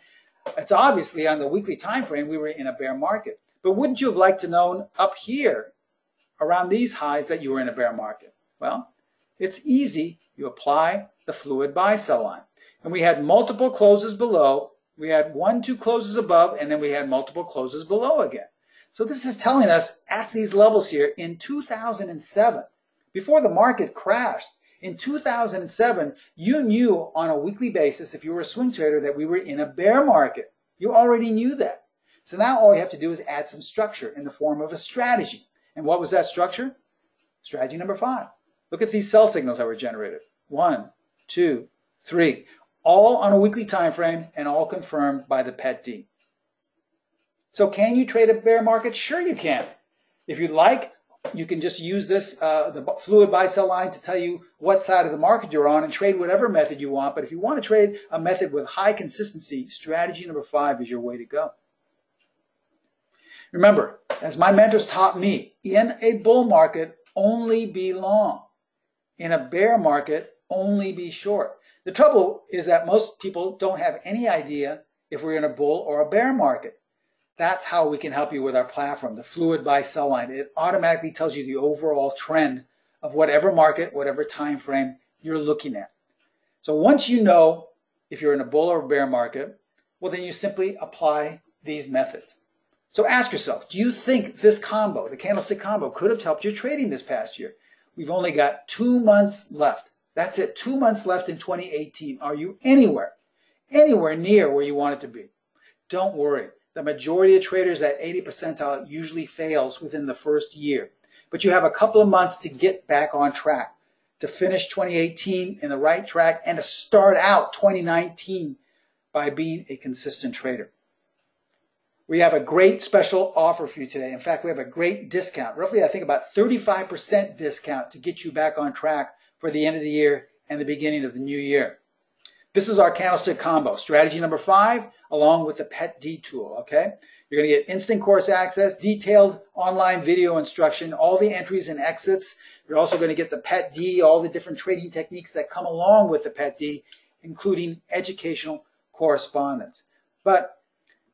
It's obviously on the weekly time frame we were in a bear market. But wouldn't you have liked to know up here around these highs that you were in a bear market? Well, it's easy. You apply the fluid buy-sell line. And we had multiple closes below. We had 1, 2 closes above, and then we had multiple closes below again. So this is telling us at these levels here in 2007, before the market crashed, in 2007, you knew on a weekly basis, if you were a swing trader, that we were in a bear market. You already knew that. So now all you have to do is add some structure in the form of a strategy. And what was that structure? Strategy number 5. Look at these sell signals that were generated. 1, 2, 3. All on a weekly time frame and all confirmed by the PET D. So can you trade a bear market? Sure you can. If you'd like, you can just use this, the fluid buy-sell line to tell you what side of the market you're on and trade whatever method you want. But if you want to trade a method with high consistency, strategy number 5 is your way to go. Remember, as my mentors taught me, in a bull market, only be long. In a bear market, only be short. The trouble is that most people don't have any idea if we're in a bull or a bear market. That's how we can help you with our platform, the fluid buy sell line. It automatically tells you the overall trend of whatever market, whatever time frame you're looking at. So once you know if you're in a bull or bear market, well, then you simply apply these methods. So ask yourself, do you think this combo, the candlestick combo, could have helped your trading this past year? We've only got 2 months left. That's it, 2 months left in 2018. Are you anywhere near where you want it to be? Don't worry. The majority of traders, that 80th percentile, usually fails within the first year. But you have a couple of months to get back on track, to finish 2018 in the right track, and to start out 2019 by being a consistent trader. We have a great special offer for you today. In fact, we have a great discount, roughly I think about 35% discount to get you back on track for the end of the year and the beginning of the new year. This is our candlestick combo, strategy number 5, along with the Pet D tool, okay? You're going to get instant course access, detailed online video instruction, all the entries and exits. You're also going to get the Pet D, all the different trading techniques that come along with the Pet D, including educational correspondence. But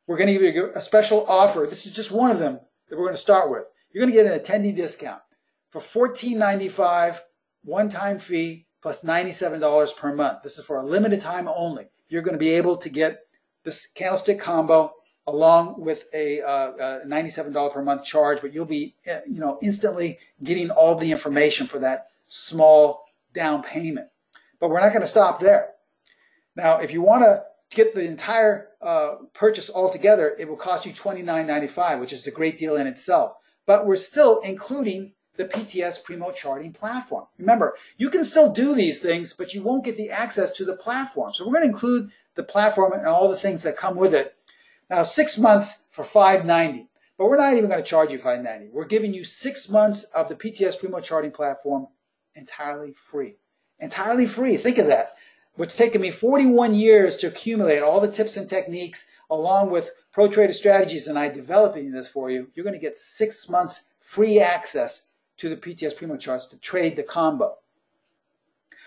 we're going to give you a special offer. This is just one of them that we're going to start with. You're going to get an attendee discount for $14.95, one-time fee, plus $97 per month. This is for a limited time only. You're going to be able to get this candlestick combo along with a $97 per month charge, but you'll be instantly getting all the information for that small down payment. But we're not going to stop there. Now, if you want to get the entire purchase altogether, it will cost you $29.95, which is a great deal in itself. But we're still including the PTS Primo charting platform. Remember, you can still do these things, but you won't get the access to the platform. So we're going to include the platform and all the things that come with it. Now, 6 months for $590, but we're not even going to charge you $590. We're giving you 6 months of the PTS Primo charting platform entirely free. Entirely free. Think of that. It's taken me 41 years to accumulate all the tips and techniques along with Pro Trader Strategies and I developing this for you. You're going to get 6 months free access to the PTS Primo charts to trade the combo.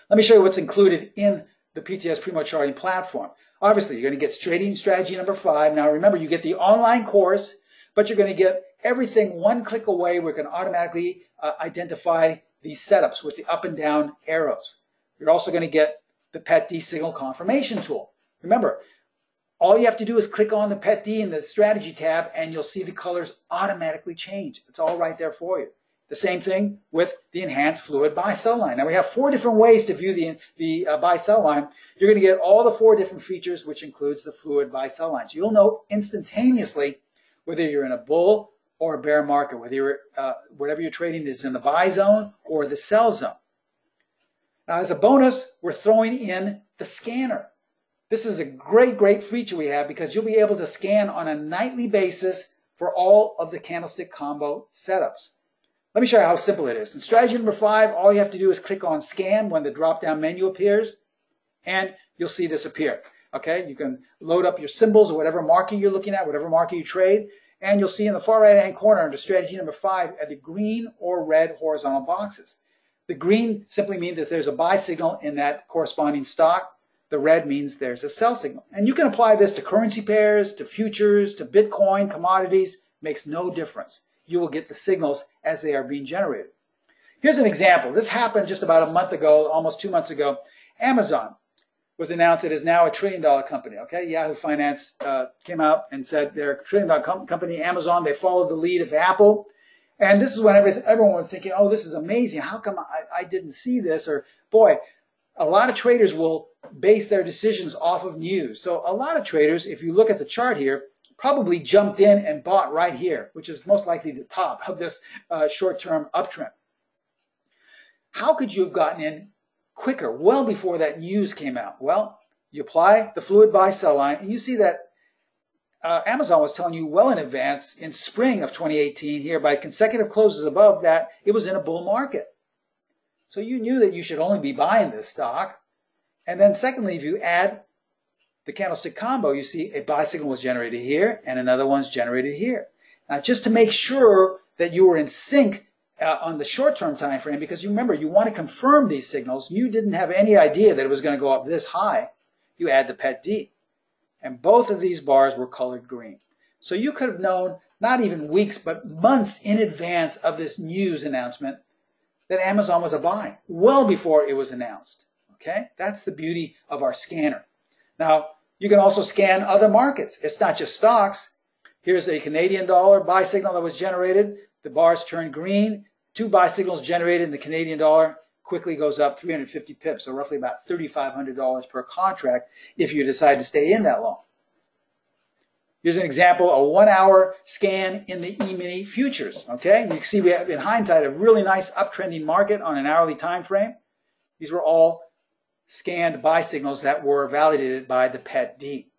Let me show you what's included in the PTS Primo charting platform. Obviously, you're going to get trading strategy number 5. Now, remember, you get the online course, but you're going to get everything one click away. We can automatically identify these setups with the up and down arrows. You're also going to get the Pet D signal confirmation tool. Remember, all you have to do is click on the Pet D in the strategy tab, and you'll see the colors automatically change. It's all right there for you. The same thing with the enhanced fluid buy sell line. Now we have 4 different ways to view the buy sell line. You're going to get all the 4 different features, which includes the fluid buy sell line. So you'll know instantaneously whether you're in a bull or a bear market, whether you're whatever you're trading is in the buy zone or the sell zone. Now, as a bonus, we're throwing in the scanner. This is a great feature we have because you'll be able to scan on a nightly basis for all of the candlestick combo setups. Let me show you how simple it is. In strategy number 5, all you have to do is click on scan when the drop-down menu appears, and you'll see this appear. Okay, you can load up your symbols or whatever market you're looking at, whatever market you trade, and you'll see in the far right-hand corner under strategy number 5 are the green or red horizontal boxes. The green simply means that there's a buy signal in that corresponding stock. The red means there's a sell signal. And you can apply this to currency pairs, to futures, to Bitcoin, commodities. Makes no difference. You will get the signals as they are being generated. Here's an example. This happened just about a month ago, almost 2 months ago. Amazon was announced it is now $1 trillion company. Okay, Yahoo Finance came out and said they're $1 trillion company. Amazon, they followed the lead of Apple. And this is when everyone was thinking, oh, this is amazing. How come I didn't see this? Or, boy, a lot of traders will base their decisions off of news. So a lot of traders, if you look at the chart here, probably jumped in and bought right here, which is most likely the top of this short-term uptrend. How could you have gotten in quicker, well before that news came out? Well, you apply the fluid buy sell line, and you see that Amazon was telling you well in advance in spring of 2018 here by consecutive closes above that it was in a bull market. So you knew that you should only be buying this stock. And then secondly, if you add the candlestick combo, you see a buy signal was generated here and another one's generated here. Now, just to make sure that you were in sync on the short-term time frame, because you remember, you want to confirm these signals. You didn't have any idea that it was going to go up this high. You add the Pet D. And both of these bars were colored green. So you could have known not even weeks, but months in advance of this news announcement that Amazon was a buy, well before it was announced. Okay, that's the beauty of our scanner. Now, you can also scan other markets. It's not just stocks. Here's a Canadian dollar buy signal that was generated. The bars turn green. 2 buy signals generated in the Canadian dollar quickly goes up 350 pips, so roughly about $3,500 per contract if you decide to stay in that long. Here's an example, a 1-hour scan in the E-mini futures. Okay, you can see we have, in hindsight, a really nice uptrending market on an hourly time frame. These were all scanned buy signals that were validated by the PET-D.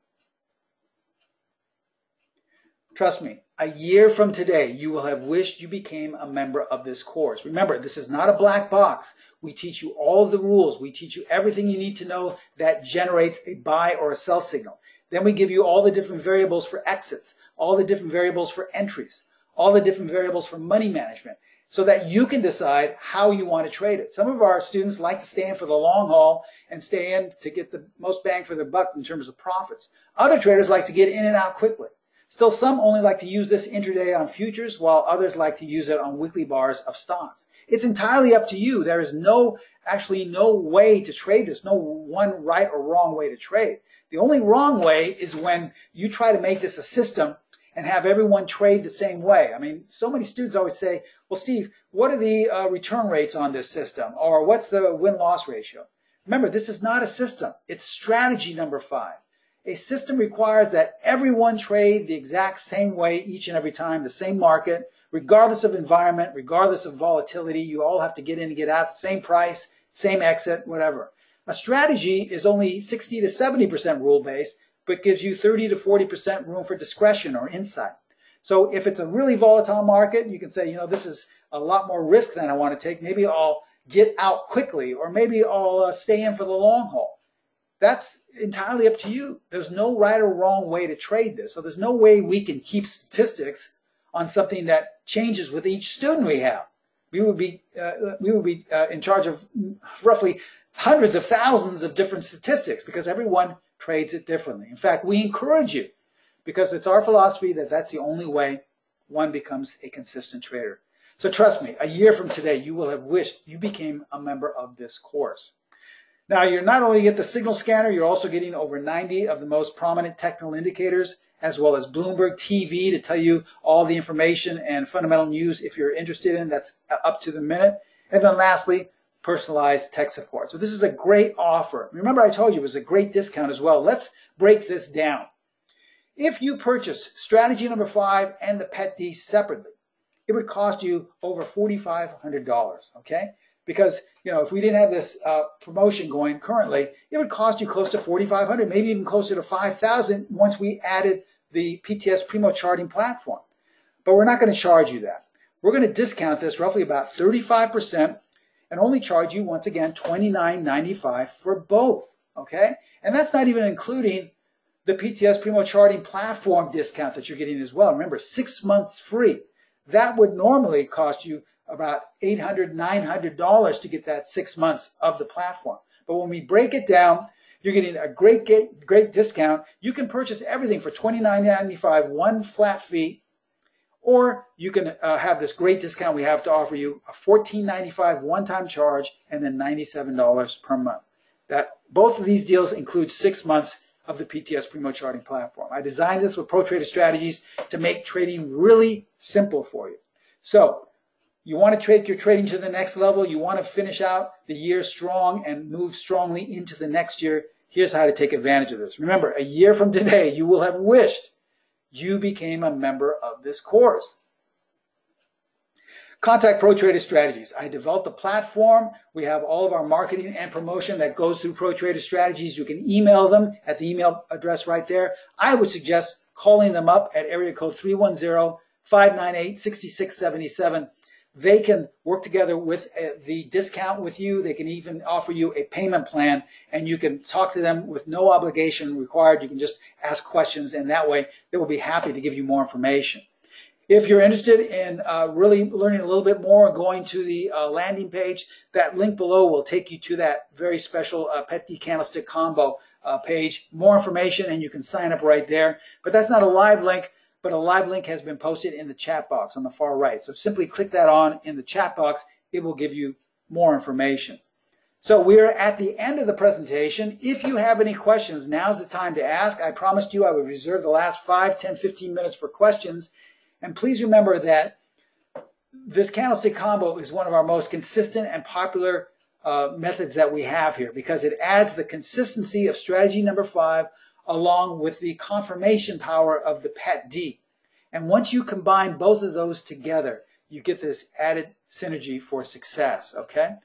Trust me, a year from today, you will have wished you became a member of this course. Remember, this is not a black box. We teach you all of the rules. We teach you everything you need to know that generates a buy or a sell signal. Then we give you all the different variables for exits, all the different variables for entries, all the different variables for money management, so that you can decide how you want to trade it. Some of our students like to stay in for the long haul and stay in to get the most bang for their buck in terms of profits. Other traders like to get in and out quickly. Still, some only like to use this intraday on futures, while others like to use it on weekly bars of stocks. It's entirely up to you. There is actually no way to trade this, no one right or wrong way to trade. The only wrong way is when you try to make this a system and have everyone trade the same way. I mean, so many students always say, well, Steve, what are the return rates on this system? Or what's the win-loss ratio? Remember, this is not a system. It's strategy number 5. A system requires that everyone trade the exact same way each and every time, the same market, regardless of environment, regardless of volatility. You all have to get in and get out, the same price, same exit, whatever. A strategy is only 60 to 70% rule-based, but gives you 30 to 40% room for discretion or insight. So if it's a really volatile market, you can say, you know, this is a lot more risk than I want to take. Maybe I'll get out quickly, or maybe I'll stay in for the long haul. That's entirely up to you. There's no right or wrong way to trade this. So there's no way we can keep statistics on something that changes with each student we have. We would be in charge of roughly hundreds of thousands of different statistics because everyone trades it differently. In fact, we encourage you because it's our philosophy that that's the only way one becomes a consistent trader. So trust me, a year from today, you will have wished you became a member of this course. Now, you're not only get the signal scanner, you're also getting over 90 of the most prominent technical indicators, as well as Bloomberg TV to tell you all the information and fundamental news if you're interested in. That's up to the minute. And then lastly, personalized tech support. So this is a great offer. Remember, I told you it was a great discount as well. Let's break this down. If you purchase strategy number 5 and the PET-D separately, it would cost you over $4,500, okay? Because, you know, if we didn't have this promotion going currently, it would cost you close to $4,500, maybe even closer to $5,000 once we added the PTS Primo charting platform. But we're not going to charge you that. We're going to discount this roughly about 35% and only charge you, once again, $29.95 for both, okay? And that's not even including the PTS Primo charting platform discount that you're getting as well. Remember, 6 months free. That would normally cost you about $800, $900 to get that 6 months of the platform. But when we break it down, you're getting a great discount. You can purchase everything for $29.95, one flat fee, or you can have this great discount we have to offer you, a $14.95 one-time charge, and then $97 per month. Both of these deals include 6 months of the PTS Primo charting platform. I designed this with Pro Trader Strategies to make trading really simple for you. So, you want to take your trading to the next level. You want to finish out the year strong and move strongly into the next year. Here's how to take advantage of this. Remember, a year from today, you will have wished you became a member of this course. Contact Pro Trader Strategies. I developed a platform. We have all of our marketing and promotion that goes through Pro Trader Strategies. You can email them at the email address right there. I would suggest calling them up at area code 310-598-6677. They can work together with the discount with you. They can even offer you a payment plan, and you can talk to them with no obligation required. You can just ask questions, and that way they will be happy to give you more information. If you're interested in really learning a little bit more, going to the landing page, that link below will take you to that very special PET-D candlestick combo page. More information, and you can sign up right there. But that's not a live link. but a live link has been posted in the chat box on the far right. So simply click that on in the chat box. It will give you more information. So we're at the end of the presentation. If you have any questions, now's the time to ask. I promised you I would reserve the last 5, 10, 15 minutes for questions. And please remember that this candlestick combo is one of our most consistent and popular methods that we have here, because it adds the consistency of strategy number 5 along with the confirmation power of the PET D. And once you combine both of those together, you get this added synergy for success, okay?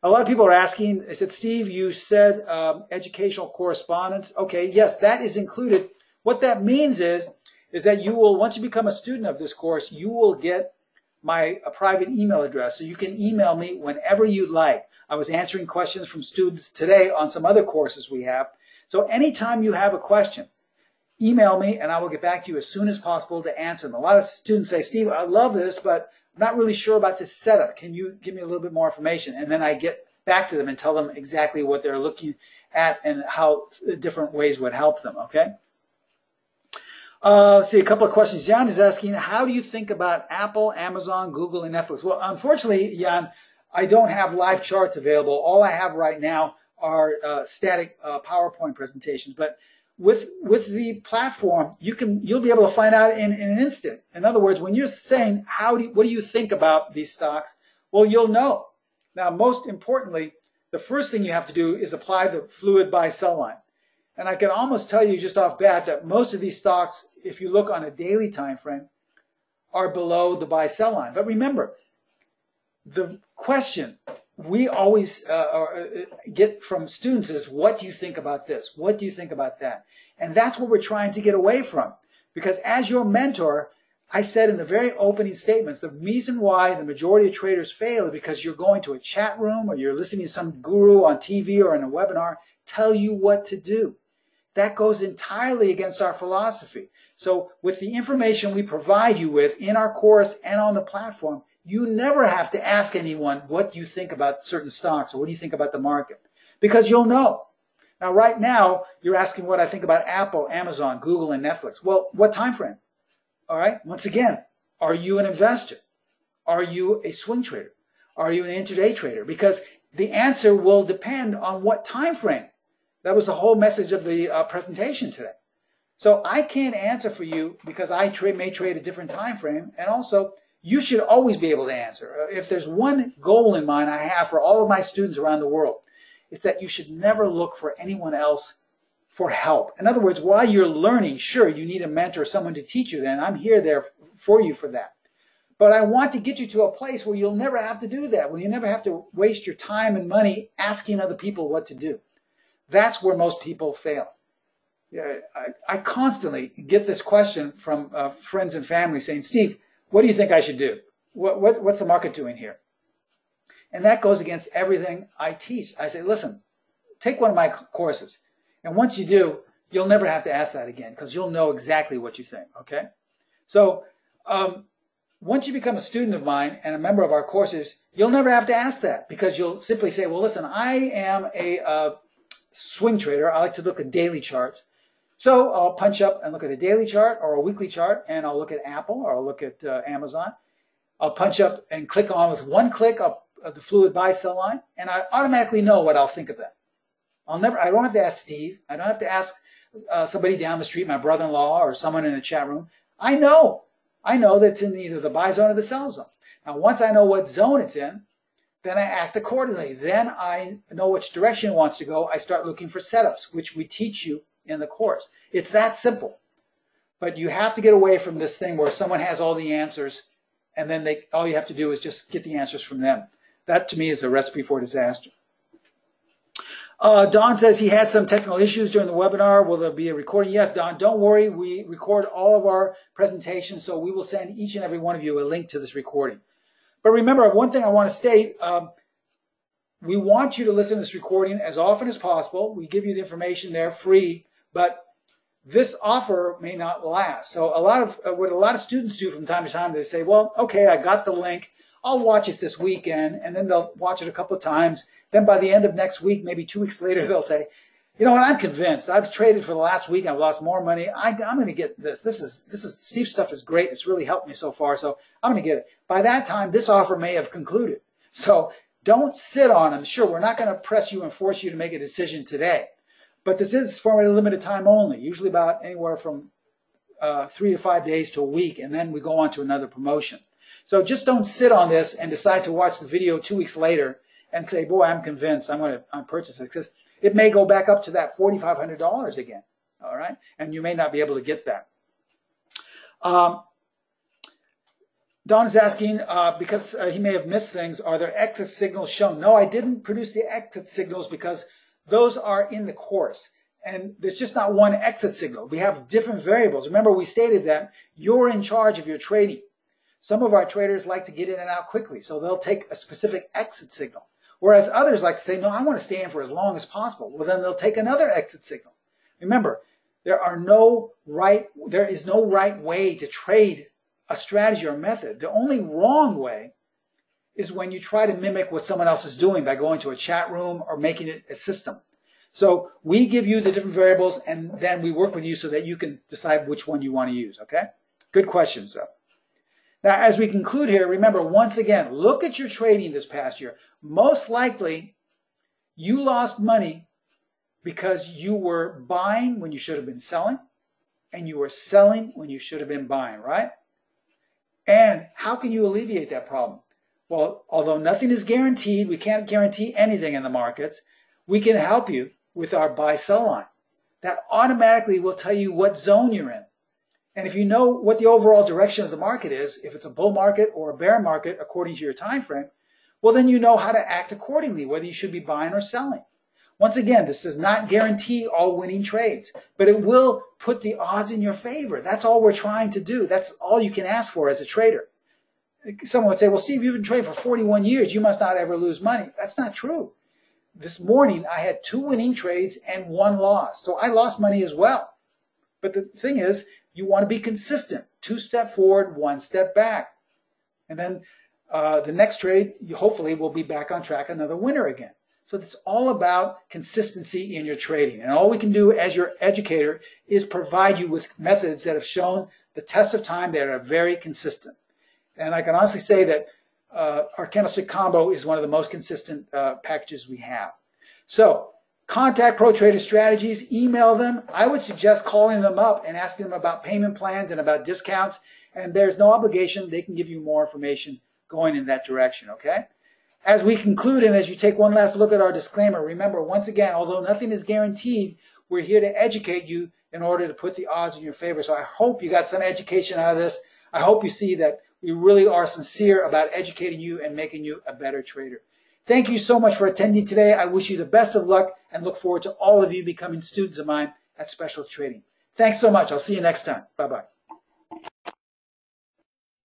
A lot of people are asking, I said, Steve, you said educational correspondence. Okay, yes, that is included. What that means is that you will, once you become a student of this course, you will get my private email address. So you can email me whenever you'd like. I was answering questions from students today on some other courses we have. So anytime you have a question, email me and I will get back to you as soon as possible to answer them. A lot of students say, Steve, I love this, but I'm not really sure about this setup. Can you give me a little bit more information? And then I get back to them and tell them exactly what they're looking at and how different ways would help them, okay? See a couple of questions. Jan is asking, how do you think about Apple, Amazon, Google, and Netflix? Well, unfortunately, Jan, I don't have live charts available. All I have right now are static PowerPoint presentations. But with the platform, you'll be able to find out in an instant. In other words, when you're saying, what do you think about these stocks? Well, you'll know. Now, most importantly, the first thing you have to do is apply the fluid buy-sell line. And I can almost tell you just off bat that most of these stocks, if you look on a daily time frame, are below the buy-sell line. But remember, the question we always get from students is, what do you think about this? What do you think about that? And that's what we're trying to get away from. Because as your mentor, I said in the very opening statements, the reason why the majority of traders fail is because you're going to a chat room or you're listening to some guru on TV or in a webinar tell you what to do. That goes entirely against our philosophy. So with the information we provide you with in our course and on the platform, you never have to ask anyone, what do you think about certain stocks or what do you think about the market? Because you'll know. Now, right now, you're asking what I think about Apple, Amazon, Google, and Netflix. Well, what time frame? All right. Once again, are you an investor? Are you a swing trader? Are you an intraday trader? Because the answer will depend on what time frame. That was the whole message of the presentation today. So I can't answer for you because I may trade a different time frame. And also, you should always be able to answer. If there's one goal in mind I have for all of my students around the world, it's that you should never look for anyone else for help. In other words, while you're learning, sure, you need a mentor, someone to teach you, and I'm there for you for that. But I want to get you to a place where you'll never have to do that, where you never have to waste your time and money asking other people what to do. That's where most people fail. Yeah, I constantly get this question from friends and family saying, Steve, what do you think I should do? What's the market doing here? And that goes against everything I teach. I say, listen, take one of my courses. And once you do, you'll never have to ask that again because you'll know exactly what you think, okay? So once you become a student of mine and a member of our courses, you'll never have to ask that because you'll simply say, well, listen, I am a swing trader. I like to look at daily charts. So I'll punch up and look at a daily chart or a weekly chart, and I'll look at Apple or I'll look at Amazon. I'll punch up and click on with one click up the fluid buy-sell line, and I automatically know what I'll think of that. I don't have to ask Steve. I don't have to ask somebody down the street, my brother-in-law or someone in a chat room. I know that it's in either the buy zone or the sell zone. Now, once I know what zone it's in, then I act accordingly. Then I know which direction it wants to go. I start looking for setups, which we teach you in the course. It's that simple. But you have to get away from this thing where someone has all the answers and then all you have to do is just get the answers from them. That, to me, is a recipe for disaster. Don says he had some technical issues during the webinar. Will there be a recording? Yes, Don, don't worry. We record all of our presentations, so we will send each and every one of you a link to this recording. But remember, one thing I want to state, we want you to listen to this recording as often as possible. We give you the information there free, but this offer may not last. So what a lot of students do from time to time, they say, well, okay, I got the link. I'll watch it this weekend, and then they'll watch it a couple of times. Then by the end of next week, maybe 2 weeks later, they'll say, You know what? I'm convinced. I've traded for the last week. I've lost more money. I'm going to get this. This is Steve's stuff is great. It's really helped me so far. So I'm going to get it. By that time, this offer may have concluded. So don't sit on them. Sure, we're not going to press you and force you to make a decision today. But this is for a limited time only, usually about anywhere from 3 to 5 days to a week. And then we go on to another promotion. So just don't sit on this and decide to watch the video 2 weeks later and say, boy, I'm convinced I'm going to purchase it. Because it may go back up to that $4,500 again, all right? And you may not be able to get that. Don is asking, because he may have missed things, are there exit signals shown? No, I didn't produce the exit signals because those are in the course. And there's just not one exit signal. We have different variables. Remember, we stated that you're in charge of your trading. Some of our traders like to get in and out quickly, so they'll take a specific exit signal. Whereas others like to say, no, I want to stay in for as long as possible. Well, then they'll take another exit signal. Remember, there is no right way to trade a strategy or method. The only wrong way is when you try to mimic what someone else is doing by going to a chat room or making it a system. So we give you the different variables, and then we work with you so that you can decide which one you want to use, okay? Good questions, though. Now, as we conclude here, remember, once again, look at your trading this past year. Most likely, you lost money because you were buying when you should have been selling, and you were selling when you should have been buying, right? And how can you alleviate that problem? Well, although nothing is guaranteed, we can't guarantee anything in the markets, we can help you with our buy-sell line. That automatically will tell you what zone you're in. And if you know what the overall direction of the market is, if it's a bull market or a bear market according to your time frame, well, then you know how to act accordingly, whether you should be buying or selling. Once again, this does not guarantee all winning trades, but it will put the odds in your favor. That's all we're trying to do. That's all you can ask for as a trader. Someone would say, well, Steve, you've been trading for 41 years. You must not ever lose money. That's not true. This morning, I had 2 winning trades and 1 loss. So I lost money as well. But the thing is, you want to be consistent. 2 steps forward, 1 step back. And then the next trade, you hopefully will be back on track, another winner again. So it's all about consistency in your trading. And all we can do as your educator is provide you with methods that have shown the test of time that are very consistent. And I can honestly say that our candlestick combo is one of the most consistent packages we have. So contact Pro Trader Strategies, email them. I would suggest calling them up and asking them about payment plans and about discounts. And there's no obligation. They can give you more information going in that direction, okay? As we conclude and as you take one last look at our disclaimer, remember, once again, although nothing is guaranteed, we're here to educate you in order to put the odds in your favor. So I hope you got some education out of this. I hope you see that we really are sincere about educating you and making you a better trader. Thank you so much for attending today. I wish you the best of luck and look forward to all of you becoming students of mine at Specialist Trading. Thanks so much. I'll see you next time. Bye-bye.